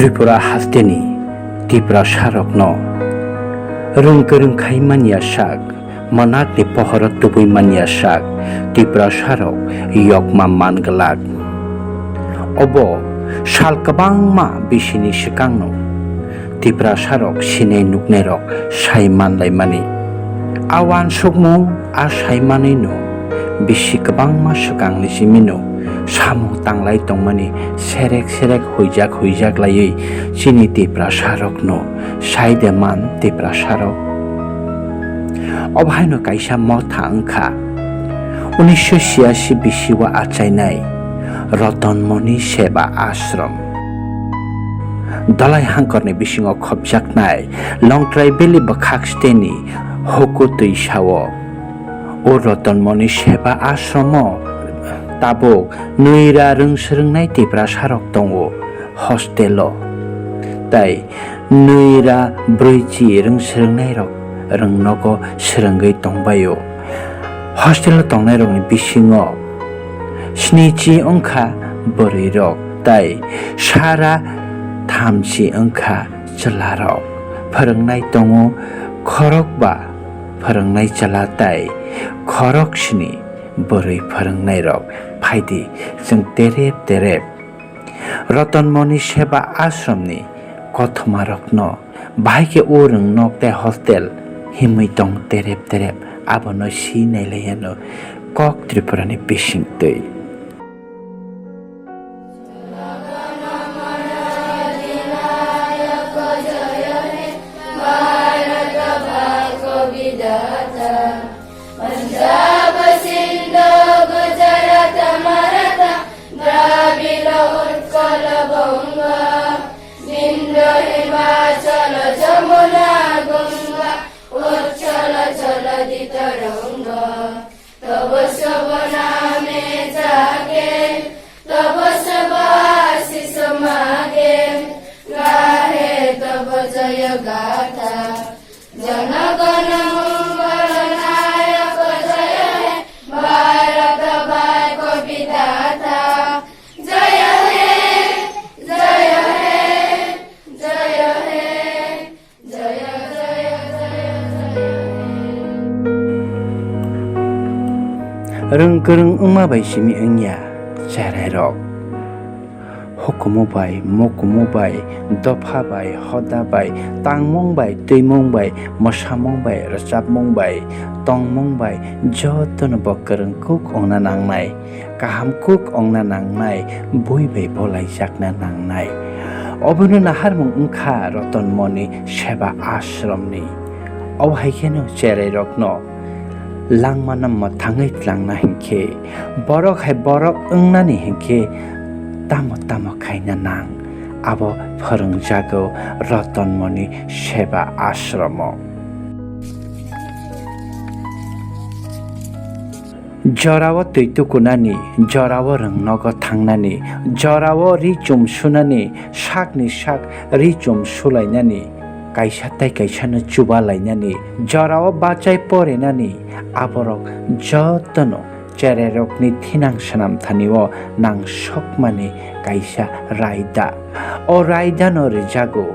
Tripura hasteni Tripura sharokno Rung mania sak Manat ni pohorot tubui mania sak Tripura sharok Yokma mangalak Obo Shal kabang ma bisini shikangno Tripura sharok Sine nuknerok Shaiman laimani Awan sukmo A shaimani no Bisi kabang ma shikang lisimino Samu tanglai tongmani serek huijak layui sini Tripura sharok no saideman Tripura sharok obhaino kaisa motha angkha 1986 bisiwa achainai Ratanmani Seva Ashram dalai hangkorni bisingo khobjaknai longtrai beli bakhak steni hokutui sawo o Ratanmani Seva Ashramo tabuk nuira rungsrungnai Tripura sharok tongo hostelo tai nuira broichi rungsrungnai rok rungnogo srungai tongbayo hostel tongnai rokni bisingo snichi ongkha boroi rok tai sara thamchi ongkha chela rok phorongnai tongo khorok ba phorongnai chala tai khorok sini boroi phorongnai rok phaidi jeng terep Ratanmani Seva Ashramni kothoma rokno baike o rung nokte hostel himui tong terep abono sinai layano kok Tripurani bisingtui rung uma bai simi engya charai rok hukumu bai mokumu bai dopha bai hoda bai tangmong bai tuimong bai mosamong bai rachapmong bai tongmong bai jotono bokrung kuk ongna nangnai kaham kuk ongna nangnai boi bai bolai jakna nangnai obono naharmung ongkha Ratanmani Seva Ashramni obhaikeno charai rokno langmanam ma thangai tlangna hingkhe borok hai borok ungnani hingkhe tamo khaina nang abo phorongjago Ratanmani Seva Ashramo jorawo tuitukunani jorawo rungnogo thangnani jorawo richum sunani sakni sak richum sulainani kaisa tai kaisa no chuba lainani jorao bachai porenani aborok jotono chererokni thinang sanam thanio nang sokmani kaisa raida o raida no rejago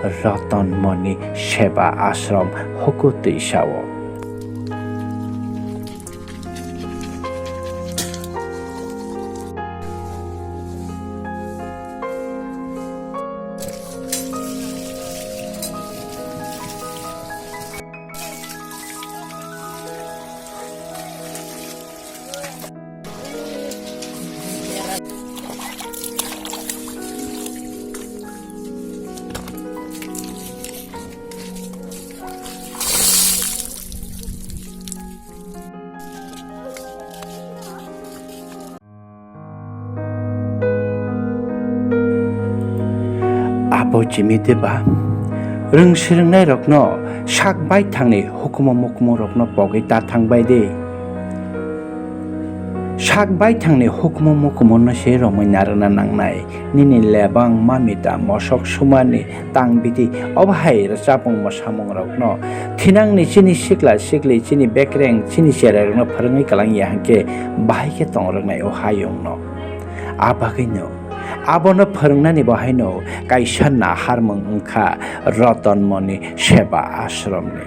Ratanmani Seva Ashram hokutui sawo abo jimideba rungsrungnai rokno sakbai thangni hukumo mukumo rokno pogai ta thangbai de sakbai thangni hukumo mukumo no se romoi narana nangnai nini lebang mamita mosok sumani tangbiti obhai rachapong mosamong rokno thinangni chini sikla sikli chini bekreng chini sererno pharangai kalang yahke bahike tongroknai o hayongno abagino abono phorongnani bahaino kaisa naharmung wngkha Ratanmani Seva Ashramni.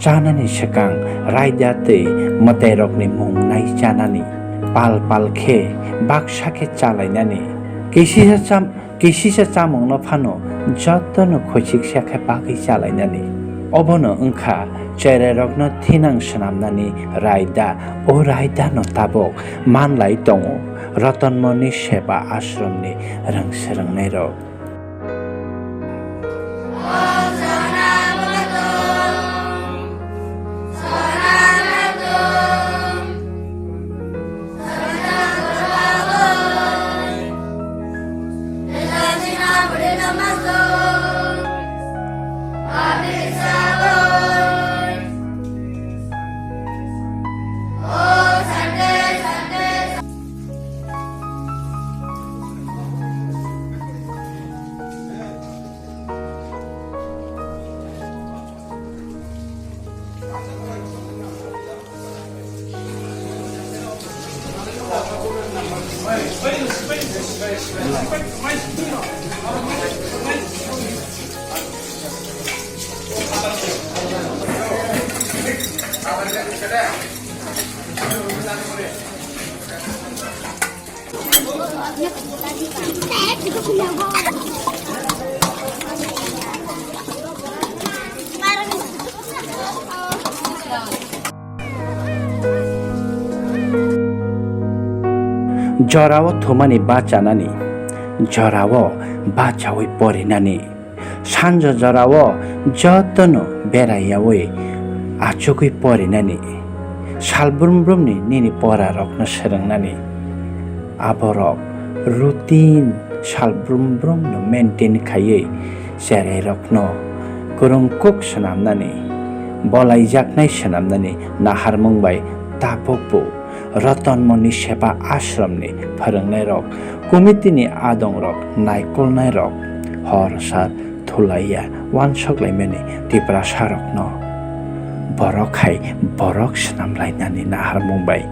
Janani sekang raida tei materokni mungnai janani pal khe baksa khe chalainani kisisa chamung no phano jotono khochik sakhe bagui chalainani obono wngkha chererokno thinang swnamnani raida o raida no tabok manlai tongo Ratanmani Seva Ashramni rungsrungnai rok. Jorawo thumani bachanani jorawo bachawai porinani sanjo jorawo jotono berayawai achukui porinani salbrumbrumni nini pora rokno srungnani aborok routine salbrumbrumno maintain khaiye cherai rokno kurungkuk swnamnani bolaijaknai swnamnani naharmung bai tabokbo Ratanmani Seva Ashramni phorongnai rok kumitini adong rok naikolnai rok hor sar thulaiya wansoklaimani tiprasa rokno borok hai borok swnamlainani naharmung bai.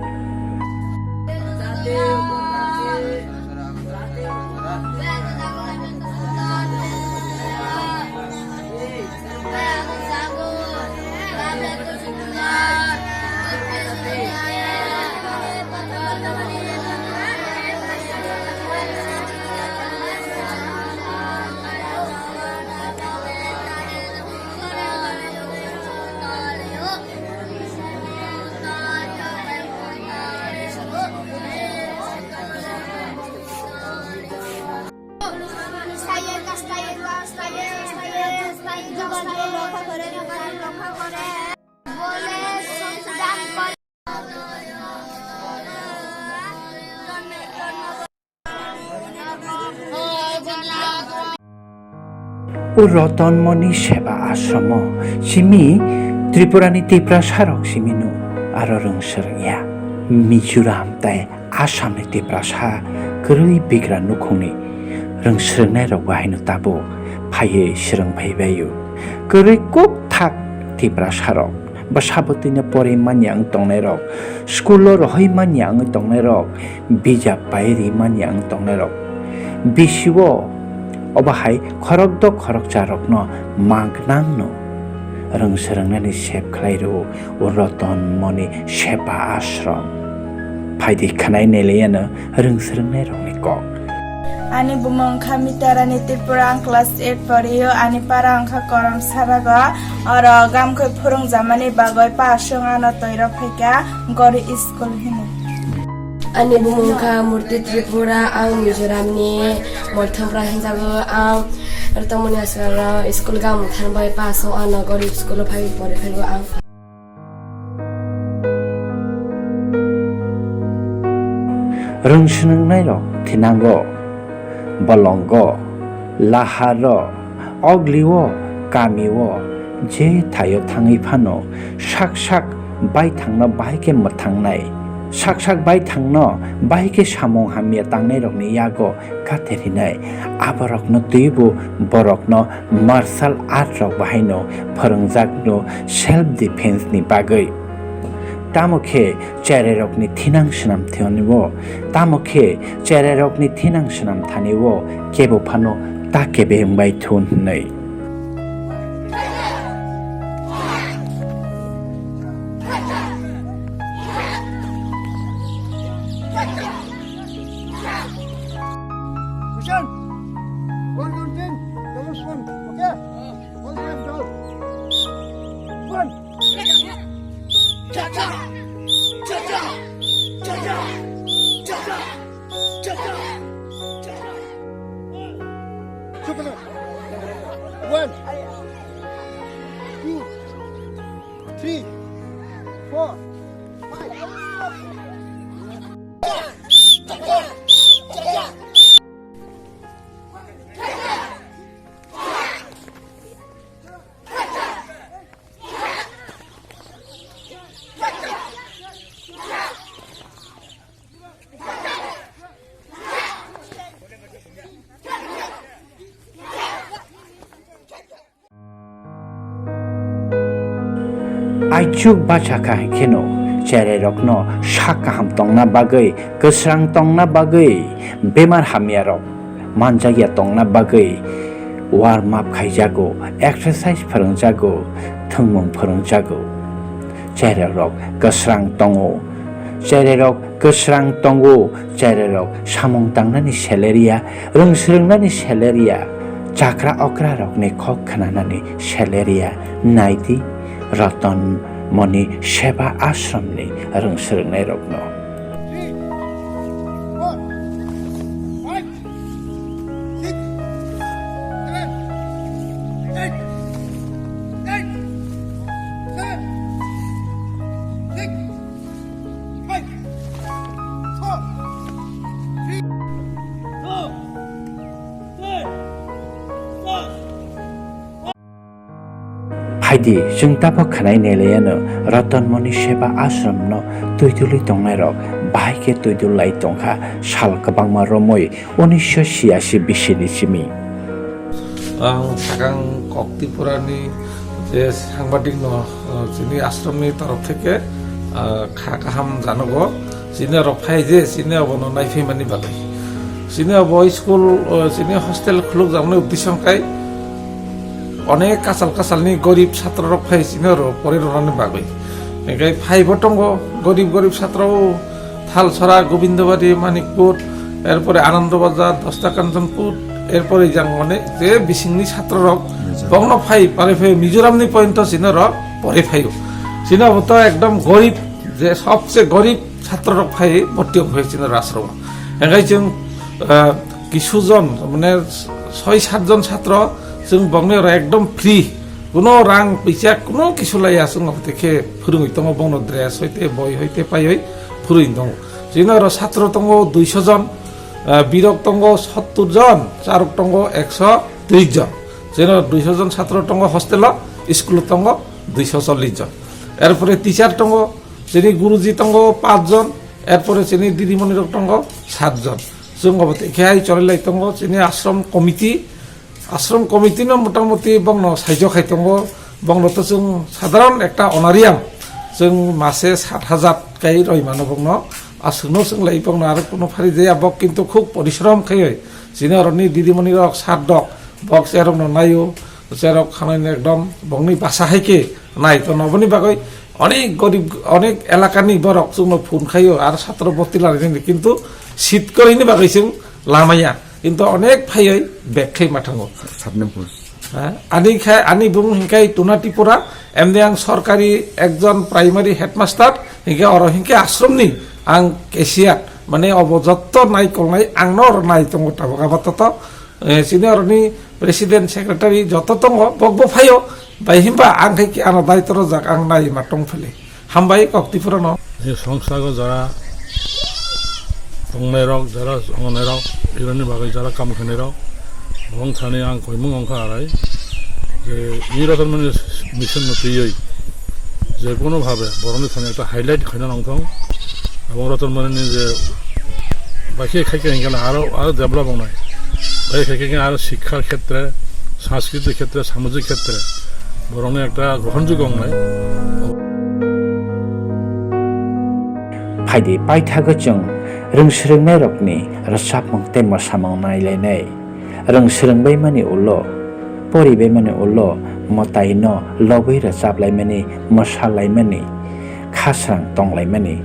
O Ratanmani Seva Ashramo simi Tripurani tiprasa rok siminu aro rungsrungya Mizoram tai Assam ni tiprasa krui bigra nukhungni rungsrungnai rok bahaino tabo phaiye srungphaibayo krui kuk thak tiprasa rok basabotine pore manyang tongnerok skulo rohoi manyang tongnerok bijap pairi manyang tongnerok bisiwo obahai khorok charokno magnangno rungsrangnani sep khlairu roton moni sepa ashram phaidi khanai neleyana rungsrangnai rokni kok Ani bumong kami tarani Tripura class 8 poriyo ani parang kha koram sabaga aro gam khoi phurung jamani bagoi pasung ano toiro pheka gori school hinu Ani bumungka murti Tripura ang Mizoramni morthambra hinjago ang ertamoni asara school gam thanbai paso ano gori school phai pore phego ang rungsrangnai rok thinango bolongo laharo ogliwo kamiwo je thayo thangi phano sak bai thangna bai ke mathangnai sak bai thangno bai ke samong hamia tangnai rokni yago katherinai aborokno tuibu borokno martial art rok bahaino phorongjakno self defense ni bagoi tamokhe chererokni thinang snam theonibo tamokhe chererokni thinang snam thanibo kebo phano takebe bai thun nei Kushan, one counting, double one, okay? One time, double. One. Super. One, two, three, four, five. Aichuk bachaka keno chererokno sakaham tongna bagoi kusrang tongna bagoi bemar hamiarok manjagya tongna bagoi warm up khaijago exercise phorongjago thungmung phorongjago chererok kusrang tongo chererok samong tangnani seleria rungsrungnani seleria chakra okra rokni khok khananani seleria naiti Ratan moni seba ashramni rungsrangnai rokno 3, 4, 5, 6, 7, 8, 9, 10, 6, 5, 4, 3, 2, 1. Haidi jung tabo khanai neleyano Ratan moni seba ashramno tuiduli tongnai rok baike tuidulai tongkha sal kabangma romoi 1986 bisini simi ang sagang Tripurani যে সাংবাদিক যিনি আশ্রমনি তরফ থেকে খাকাহাম জানব যিনি রফাই যে যিনি of নাইফে মানি বাগৈ যিনি অব স্কুল যিনি হোস্টেল খুলুক যাবনে উদ্দেশ্যকাই অনেক কাছালনি গরিব ছাত্র রফাই যিনি পরে রনানি বাগৈ এগাই ফাইভ টঙ্গ গরিব ছাত্রও থালছড়া গোবিন্দবাড়ি মানিকপুর এরপরে আনন্দবাজার দস্তা কাঞ্চনপুর এরপরে যাং মানে যে বিসিংনি ছাত্র রক বংন ফাই পারে ফাই মিজোরামনি পর্যন্ত চিনর পরে ফাইও চিনবত একদম গরিব যে সবচেয়ে গরিব ছাত্র রক ফাই ভর্তি হয়ে চিনর আশ্রম এগাই जों কিছুজন মানে 6-7 জন ছাত্র जों বংনের একদম ফ্রি কোনো রাং পয়সা কোনো কিছু লাইয়া जों দেখে ফুরুই দङ বংন ড্রেস হইতে বই হইতে পাই হই ফুরুই দङ চিনর ছাত্র দङ 200 জন বীরক দङ 70 জন চারক দङ 130 জন যেন 200 জন ছাত্র দङ হোস্টেল স্কুল দङ 240 জন এরপরে টিচার দङ যিনি গুরুজি দङ 5 জন এরপরে যিনি দিদিমণি দङ 7 জন जों খেয়াই চলাই দङ যিনি আশ্রম কমিটি ন মোটামুটি বংন সাইজ খাই দङ বংলতো जों সাধারণ একটা অনারিয়াম जों মাসে 60,000 কাই রই মানো বংনো আসুনো जों লাই বংনো আর কোনো ফারি যায়া বক কিন্তু খুব পরিশ্রম খাই যিনি অরনি দিদিমণি রক সাত ডক বক সেরক নাইও সেরক খানাই একদম বংনি বাসা হাইকে নাই তো নবনি বাগৈ অনেক গরিব অনেক এলাকানি বরক जों ফোন খাইও আর ছাত্র ভর্তি লাগাইনি কিন্তু শীত করিনি বাগৈ जों লামাইয়া কিন্তু অনেক ফাইই বেগ খাই মাথাঙ্গো ani bung hingkai tuna tipura emde ang sorkari ekjon primary headmaster hingke oro hingke ashram ni ang kesiat mane obojotto nai kolnai ang nor nai tongo tabaka batoto sini oro ni presiden secretary joto tongo bogbo phayo bai himba ang kai ana daitoro jak ang nai matong phele hambai koktipura no সংস্থাগত যারা 동네 rok jara ngone rok irani bagai jara kam khane rok bong thane ang koimung angkha arai যে এই রকম মানে mission নতুই যে কোনোভাবে বরণের থানে একটা highlight খাইনা নংথং এবং রতন মানে যে বাকি খাইকে এখানে আরো ডেভেলপ নাই বাকি খাইকে আরো শিক্ষার ক্ষেত্রে সাংস্কৃতিক ক্ষেত্রে সামাজিক ক্ষেত্রে বরণে একটা গ্রহণযোগ্য নাই ফাইদে পাইথাগো जों रोंस्रोंनाय रकनि रसापमं ते मसामं नायलायनाय रोंस्रोंबाय माने उलो परिबाय माने उलो मतायनो लबै रसाबलाय माने मसालाय माने खास्रां तंलाय माने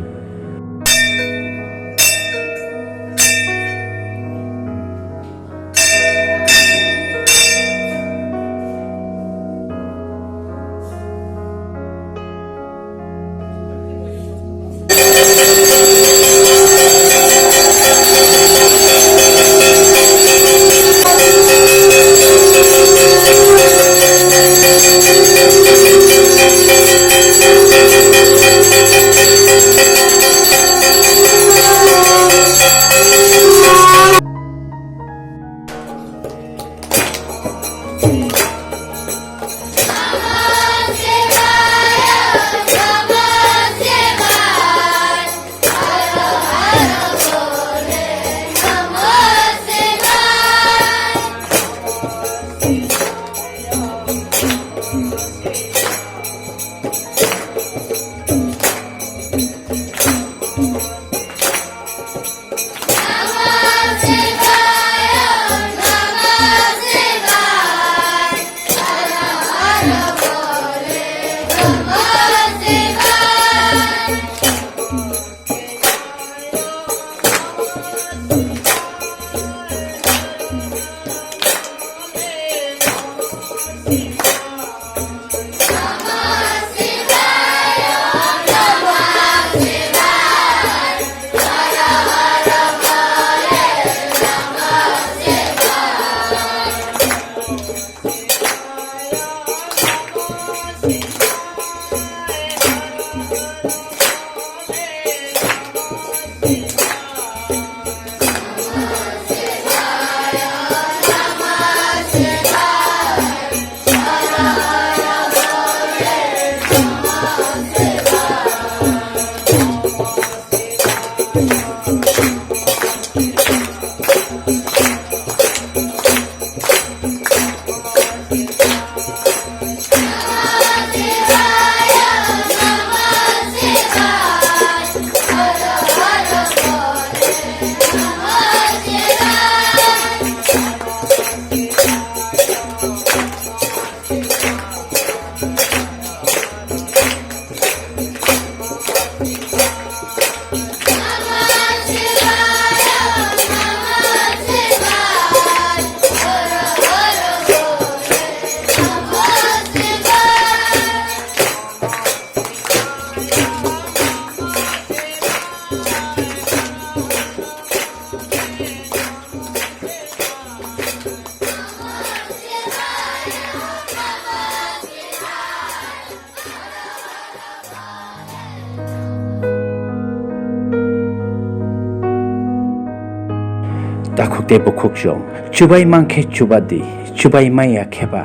Takuk te bukuk jong, cubai mangke cubadi, cubai maya keba,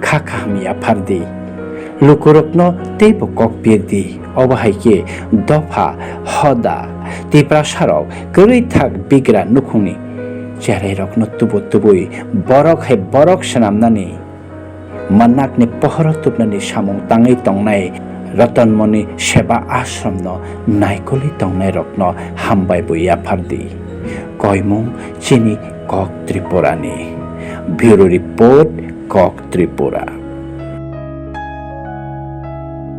kakahmi apardi. Lukurokno te bukok birdi, obahaike dofa, hoda, te prasarok, geri tak bigra nukuni. Jare rokno tubu tubui, borok he borok senam nani. manakni pohoro tupnani samung tangai tongnai Ratanmani Seba Ashram no naikoli tongnai rokno hambai buya phardi koimung chini Kok Tripurani Bureau Report Kok Tripura.